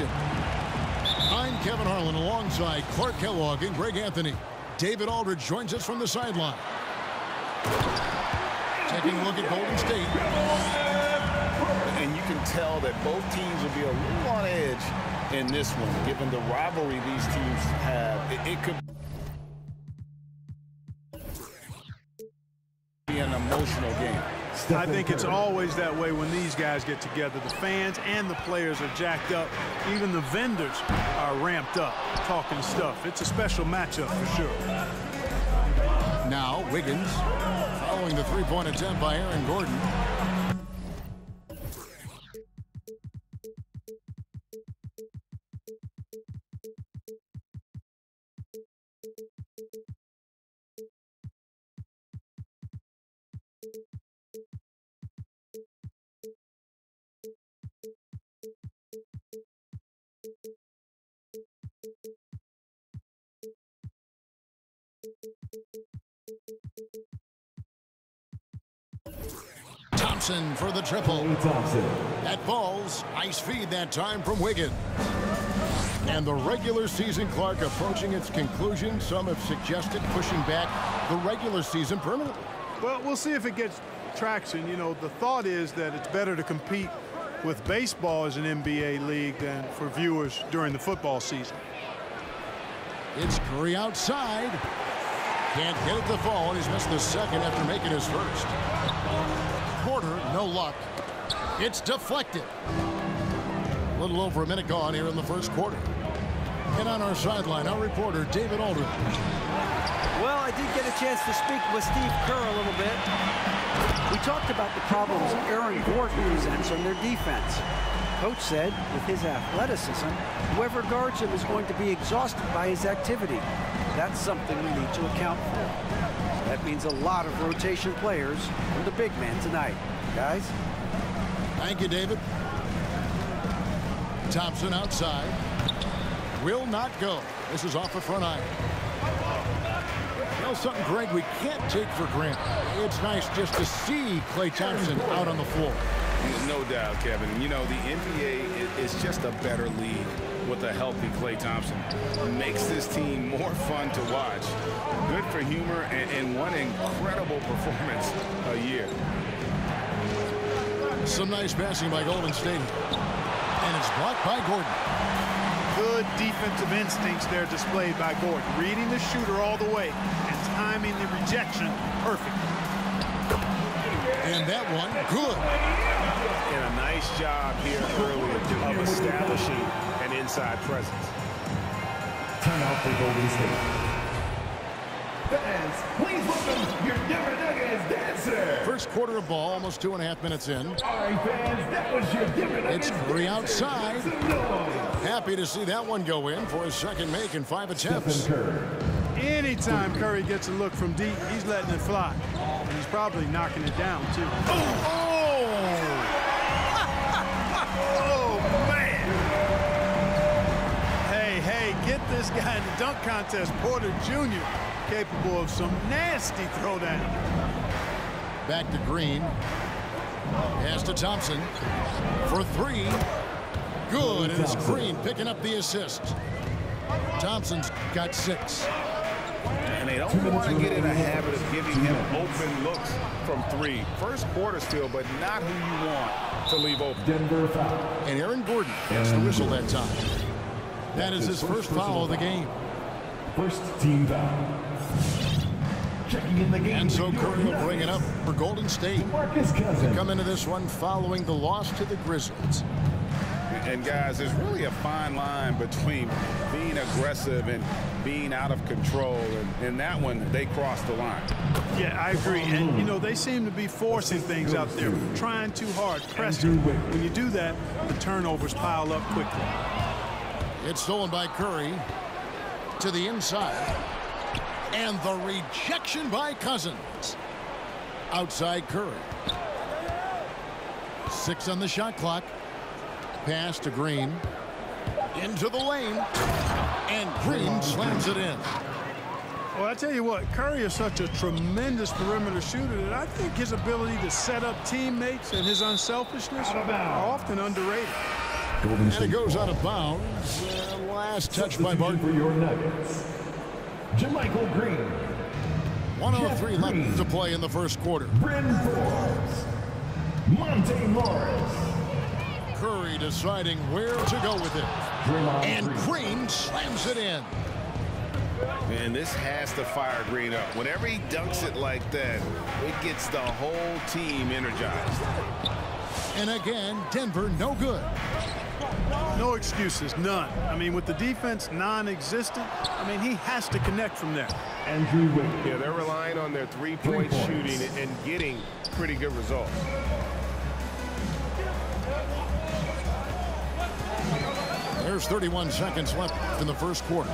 possession. I'm Kevin Harlan alongside Clark Kellogg and Greg Anthony. David Aldridge joins us from the sideline. Taking a look at Golden State. And you can tell that both teams will be a little on edge in this one, given the rivalry these teams have. It could be an emotional game. I think it's always that way when these guys get together. The fans and the players are jacked up. Even the vendors are ramped up, talking stuff. It's a special matchup for sure. Now Wiggins following the three-point attempt by Aaron Gordon. Thompson for the triple. That falls. Nice feed that time from Wiggins. And the regular season, Clark, approaching its conclusion. Some have suggested pushing back the regular season permanently. Well, we'll see if it gets traction. You know, the thought is that it's better to compete with baseball as an NBA league than for viewers during the football season. It's Curry outside. Can't get it to fall, and he's missed the second after making his first. Porter, no luck. It's deflected. A little over a minute gone here in the first quarter. And on our sideline, our reporter, David Aldridge. Well, I did get a chance to speak with Steve Kerr a little bit. We talked about the problems Aaron Gordon presents on their defense. Coach said, with his athleticism, whoever guards him is going to be exhausted by his activity. That's something we need to account for. That means a lot of rotation players from the big man tonight. Guys? Thank you, David. Thompson outside. Will not go. This is off the front iron. Well, something, Greg, we can't take for granted. It's nice just to see Klay Thompson out on the floor. No doubt, Kevin. You know, the NBA is just a better league with a healthy Klay Thompson. It makes this team more fun to watch. Good for humor and one incredible performance a year. Some nice passing by Golden State. And it's blocked by Gordon. Good defensive instincts there displayed by Gordon. Reading the shooter all the way and timing the rejection perfect. And that one, good. And a nice job here early of establishing an inside presence. Timeout for Golden State. Fans, please welcome your Denver Nuggets dancer. First quarter of ball, almost 2.5 minutes in. All right, fans, that was your Denver Nuggets. It's Curry outside. Happy to see that one go in for his second make in 5 attempts. Anytime Curry gets a look from deep, he's letting it fly. And he's probably knocking it down, too. Oh, man. Hey, get this guy in the dunk contest, Porter Jr., capable of some nasty throwdown. back to Green. Pass to Thompson for three. Good, and it's Green picking up the assist. Thompson's got 6. And they don't want to get in a habit of giving him open looks from 3. First quarter still, but not who you want to leave open. Denver foul. And Aaron Gordon gets the whistle that time. That is his first foul of the game. First team foul. Checking in the game. And so Curry will bring it up for Golden State. Marcus Cousins. Come into this one following the loss to the Grizzlies. And guys, there's really a fine line between being aggressive and being out of control. And in that one, they crossed the line. Yeah, I agree. And, you know, they seem to be forcing things out there, trying too hard, pressing. When you do that, the turnovers pile up quickly. It's stolen by Curry to the inside. And the rejection by Cousins. Outside Curry. 6 on the shot clock. Pass to Green. Into the lane. And Green slams it in. Well, I tell you what, Curry is such a tremendous perimeter shooter that I think his ability to set up teammates and his unselfishness are often underrated. Golden And State it goes ball. out of bounds. Last touch by Substitution Barton. for your Nuggets. JaMychal Green. 1:03 Jeff left Green. to play in the first quarter. Bryn Forbes. Monte Morris. Curry deciding where to go with it. Draymond And Green. Green slams it in. And this has to fire Green up. Whenever he dunks it like that, it gets the whole team energized. And again, Denver no good. No excuses, none. I mean, with the defense non-existent, I mean, he has to connect from there. Andrew Wiggins. Yeah, they're relying on their three-point 3 points. shooting and getting pretty good results. There's 31 seconds left in the first quarter.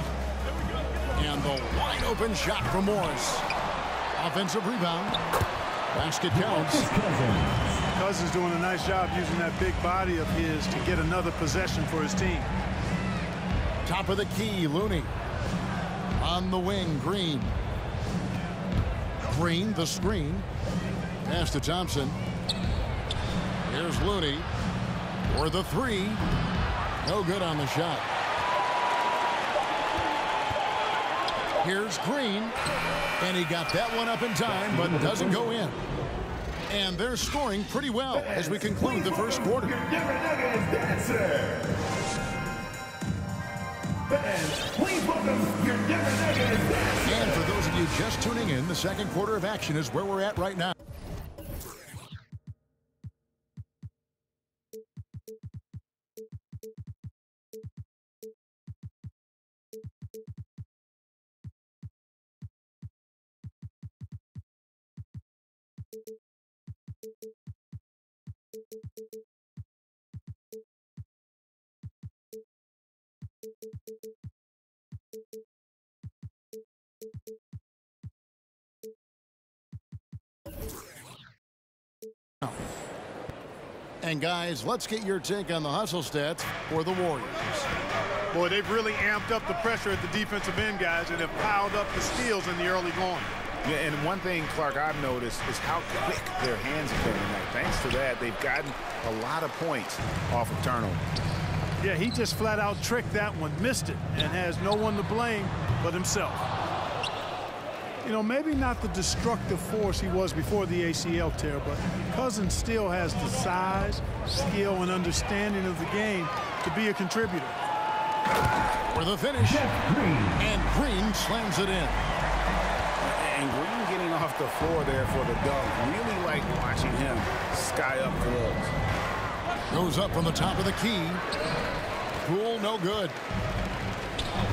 And the wide open shot from Morris. Offensive rebound. Basket counts. Cousins doing a nice job using that big body of his to get another possession for his team. Top of the key, Looney. On the wing, Green. Green, the screen. Pass to Thompson. Here's Looney. For the three. No good on the shot. Here's Green. And he got that one up in time, but doesn't go in. And they're scoring pretty well as we conclude the first quarter. Denver Nuggets dancer. Fans, please welcome your Denver Nuggets dancer. And for those of you just tuning in, the second quarter of action is where we're at right now. And guys, let's get your take on the hustle stats for the Warriors. Boy, they've really amped up the pressure at the defensive end, guys, and have piled up the steals in the early going. Yeah, and one thing, Clark, I've noticed is how quick their hands have been tonight. Thanks to that, they've gotten a lot of points off of turnover. Yeah, he just flat out tricked that one, missed it, and has no one to blame but himself. You know, maybe not the destructive force he was before the ACL tear, but Cousins still has the size, skill, and understanding of the game to be a contributor. For the finish. Green. And Green slams it in. And Green getting off the floor there for the dunk. Really like watching him sky up for those. Goes up from the top of the key. Poole, no good.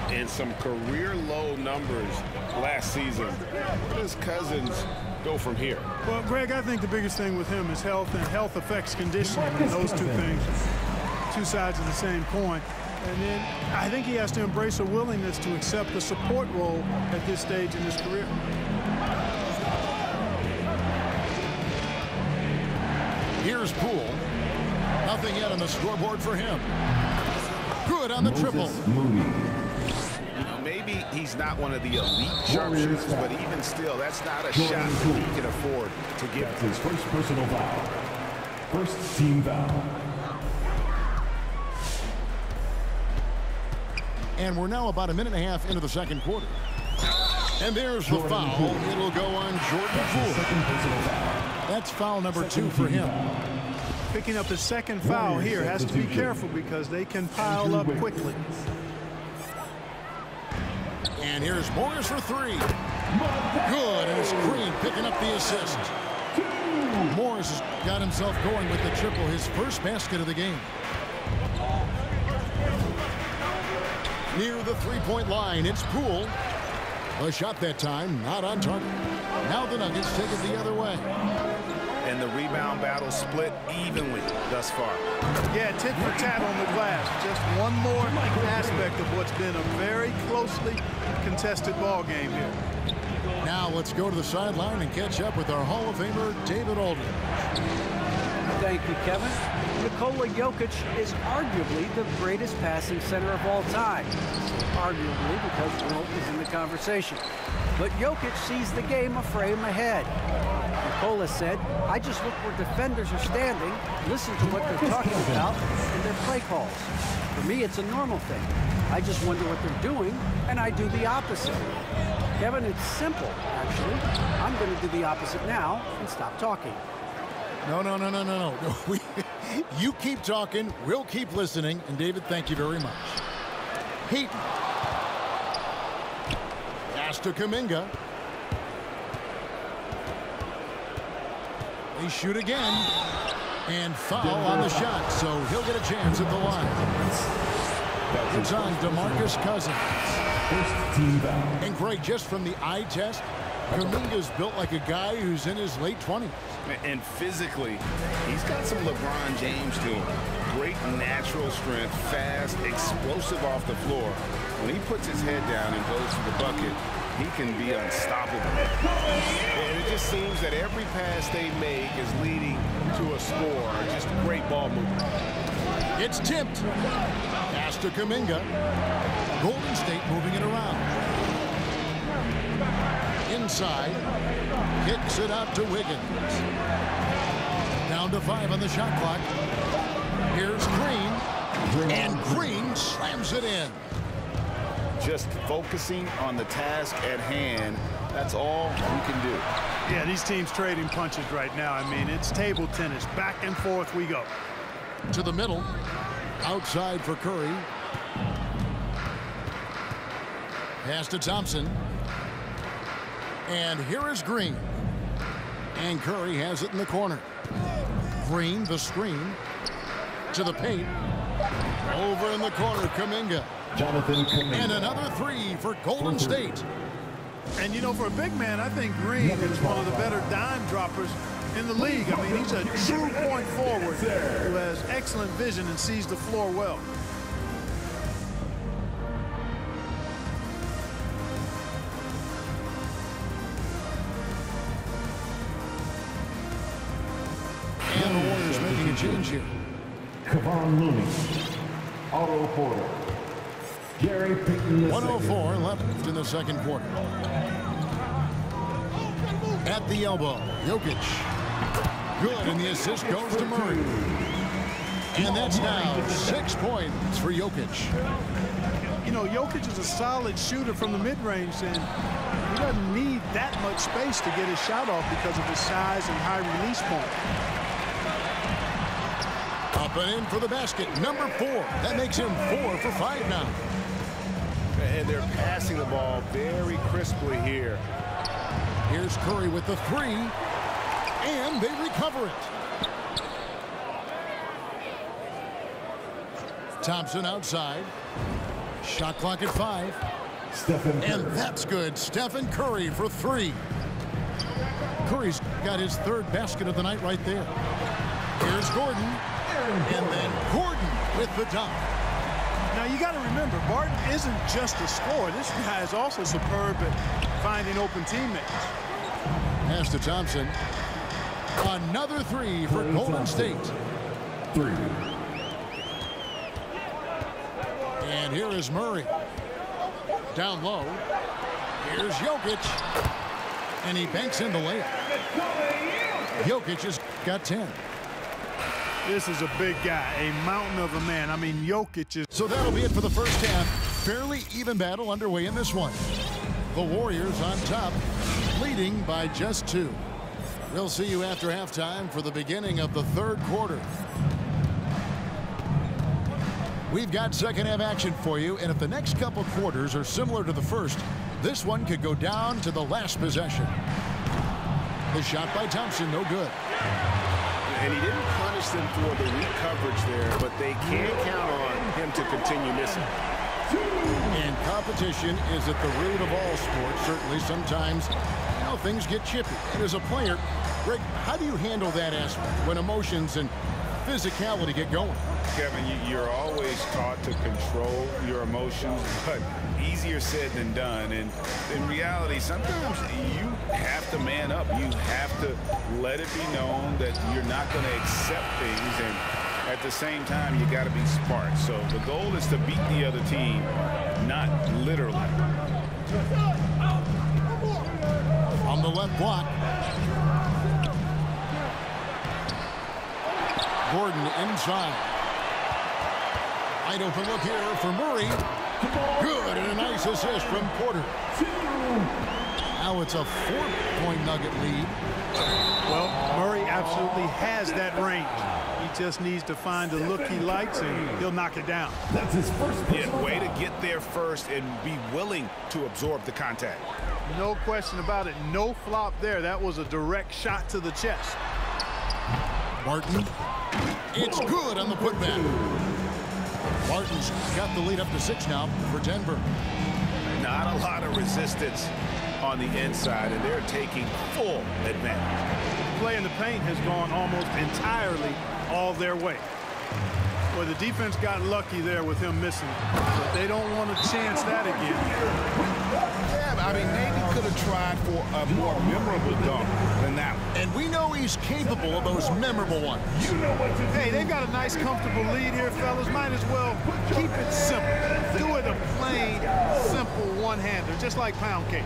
And some career low numbers last season. Where does Cousins go from here? Well, Greg, I think the biggest thing with him is health, and health affects conditioning. And those two things, two sides of the same coin. And then I think he has to embrace a willingness to accept the support role at this stage in his career. Here's Poole. Nothing yet on the scoreboard for him. Good on the triple. Moody. Maybe he's not one of the elite sharpshooters, but even still, that's not a shot that he can afford to give. That's his first personal foul. First team foul. And we're now about a minute and a half into the second quarter. And there's the foul. It'll go on Jordan Poole. Second personal foul. That's foul number 2 for him. Picking up his second foul here, has to be careful because they can pile up quickly. And here's Morris for 3. Good, and it's Green picking up the assist. Morris has got himself going with the triple, his first basket of the game. Near the three-point line, it's Poole. A shot that time, not on target. Now the Nuggets take it the other way. And the rebound battle split evenly thus far. Yeah, tit for tat on the glass. Just one more aspect of what's been a very closely contested ball game here. Now let's go to the sideline and catch up with our Hall of Famer, David Aldridge. Thank you, Kevin. Nikola Jokic is arguably the greatest passing center of all time. Arguably because Wilt is in the conversation. But Jokic sees the game a frame ahead. Nikola said, I just look where defenders are standing, listen to what they're talking about, and their play calls. For me, it's a normal thing. I just wonder what they're doing, and I do the opposite. Kevin, it's simple, actually. I'm going to do the opposite now and stop talking. No. You keep talking, we'll keep listening, and David, thank you very much. Heaton. Pass to Kuminga. They shoot again. And foul on the shot, so he'll get a chance at the line. It's on DeMarcus Cousins. First team foul. And Greg, just from the eye test, Kuminga's built like a guy who's in his late 20s. And physically, he's got some LeBron James to him. Great natural strength, fast, explosive off the floor. When he puts his head down and goes to the bucket, he can be unstoppable. And it just seems that every pass they make is leading to a score. Just great ball movement. It's tipped. Pass to Kuminga. Golden State moving it around. Inside. Kicks it out to Wiggins. Down to 5 on the shot clock. Here's Green. And Green slams it in. Just focusing on the task at hand, that's all you can do. Yeah, these teams trading punches right now. I mean, it's table tennis. Back and forth we go. To the middle. Outside for Curry. Pass to Thompson. And here is Green. And Curry has it in the corner. Green, the screen. To the paint. Over in the corner, Kuminga. Jonathan Kuminga. And another 3 for Golden State. And, you know, for a big man, I think Green is one of the better dime droppers in the league. I mean, he's a true point forward who has excellent vision and sees the floor well. And the Warriors making a change here. Kevon Looney. Otto Porter. Gary Payton II. 104 left in the second quarter. At the elbow, Jokic. Good, and the assist goes to Murray. And that's now 6 points for Jokic. You know, Jokic is a solid shooter from the mid-range, and he doesn't need that much space to get his shot off because of his size and high release point. Up and in for the basket, number 4. That makes him 4 for 5 now. And they're passing the ball very crisply here. Here's Curry with the 3, and they recover it. Thompson outside. Shot clock at 5. Stephen Curry. And that's good. Stephen Curry for 3. Curry's got his 3rd basket of the night right there. Here's Gordon. And then Gordon with the dunk. Now, you got to remember, Barton isn't just a scorer. This guy is also superb at finding open teammates. Pass to Thompson. Another 3 for Golden State. 3. And here is Murray. Down low. Here's Jokic. And he banks in the layup. Jokic has got 10. This is a big guy, a mountain of a man. I mean, Jokic is... So that'll be it for the first half. Fairly even battle underway in this one. The Warriors on top, leading by just 2. We'll see you after halftime for the beginning of the 3rd quarter. We've got second half action for you, and if the next couple quarters are similar to the first, this one could go down to the last possession. The shot by Thompson, no good. And he didn't punish them for the weak coverage there, but they can count on him to continue missing. And competition is at the root of all sports. Certainly sometimes, you know, things get chippy. And as a player, Greg, how do you handle that aspect when emotions and physicality get going? Kevin, you're always taught to control your emotions, but easier said than done. And in reality, sometimes you have to man up. You have to let it be known that you're not going to accept things. And at the same time, you got to be smart. So the goal is to beat the other team, not literally. On the left block. Gordon inside. Wide open look here for Murray. Good, and a nice assist from Porter. Now it's a 4-point Nugget lead. Well, Murray absolutely has that range. He just needs to find the look he likes, and he'll knock it down. That's his first. Yeah, way to get there first and be willing to absorb the contact. No question about it. No flop there. That was a direct shot to the chest. Martin. It's good on the putback. Martin's got the lead up to 6 now for Denver. Not a lot of resistance on the inside, and they're taking full advantage. Play in the paint has gone almost entirely all their way. Well, the defense got lucky there with him missing, but they don't want to chance that again. Yeah, I mean, maybe could have tried for a more memorable dunk than that one. And we know he's capable of those memorable ones. Hey, they've got a nice, comfortable lead here, fellas. Might as well keep it simple. Do it a plain, simple one-hander, just like pound cake.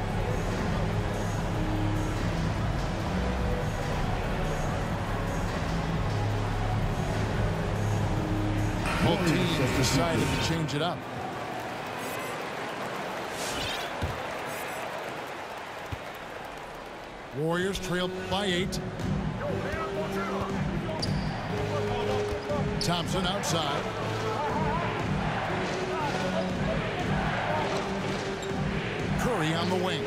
Both teams decided to change it up. Warriors trail by 8. Thompson outside. Curry on the wing.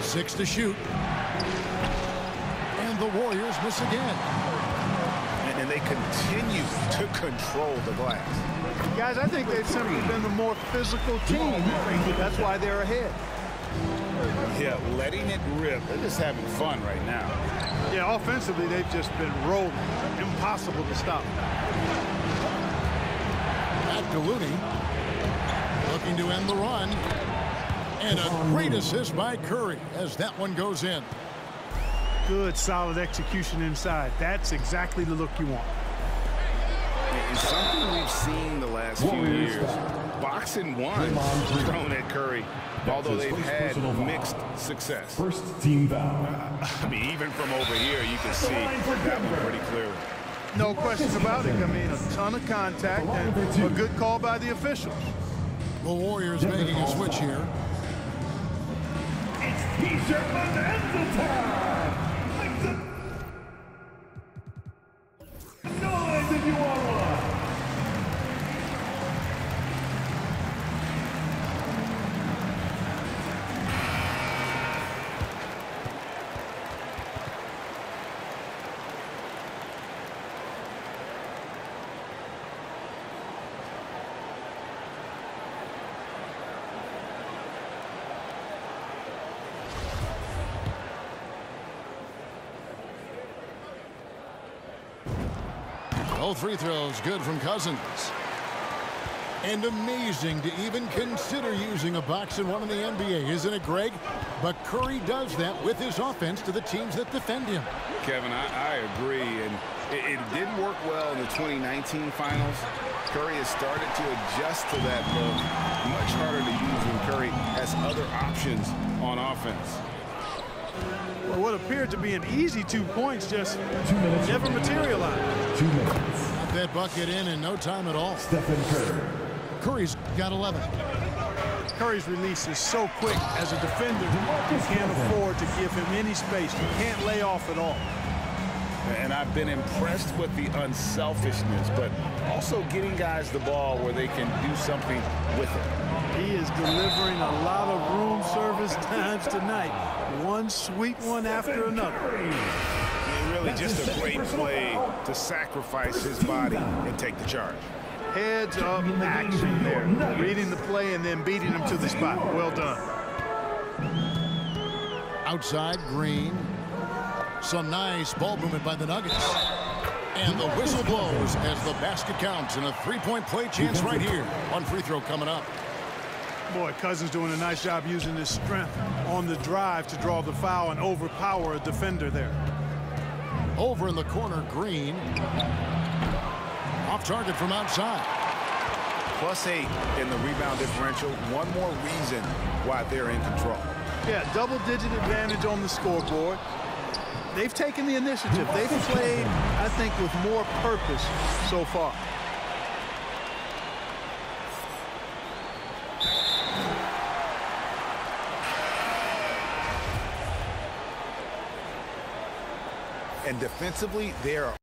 6 to shoot. And the Warriors miss again. And they continue to control the glass. Guys, I think they've simply been the more physical team. That's why they're ahead. Yeah, letting it rip. They're just having fun right now. Yeah, offensively, they've just been rolling. Impossible to stop. Matt Gallooni looking to end the run. And a great assist by Curry as that one goes in. Good, solid execution inside. That's exactly the look you want. It's something we've seen the last few years. Boxing one thrown at Curry, although they've had mixed success. First team foul. I mean, even from over here, you can see that one pretty clearly. No question about it. I mean, a ton of contact and a good call by the officials. The Warriors making a switch here. It's T-shirt bonanza time. Noise if you want one. Both free throws good from Cousins. And amazing to even consider using a box and one in the NBA, isn't it, Greg? But Curry does that with his offense to the teams that defend him. Kevin, I agree, and it didn't work well in the 2019 finals. Curry has started to adjust to that look. Much harder to use when Curry has other options on offense. Well, what appeared to be an easy 2 points just never materialized. 2 minutes. Got that bucket in no time at all. Stephen Curry. Curry's got 11. Curry's release is so quick as a defender. You can't afford to give him any space. You can't lay off at all. And I've been impressed with the unselfishness, but also getting guys the ball where they can do something with it. He is delivering a lot of room service times tonight. One sweet one after another. Really just a great play to sacrifice his body and take the charge. Heads up action there. Reading the play and then beating him to the spot. Well done. Outside, Green. Some nice ball movement by the Nuggets. And the whistle blows as the basket counts and a three-point play chance right here. One free throw coming up. Boy, Cousins doing a nice job using his strength on the drive to draw the foul and overpower a defender there. Over in the corner, Green. Off target from outside. +8 in the rebound differential. One more reason why they're in control. Yeah, double-digit advantage on the scoreboard. They've taken the initiative. They've played, I think, with more purpose so far. And defensively, they are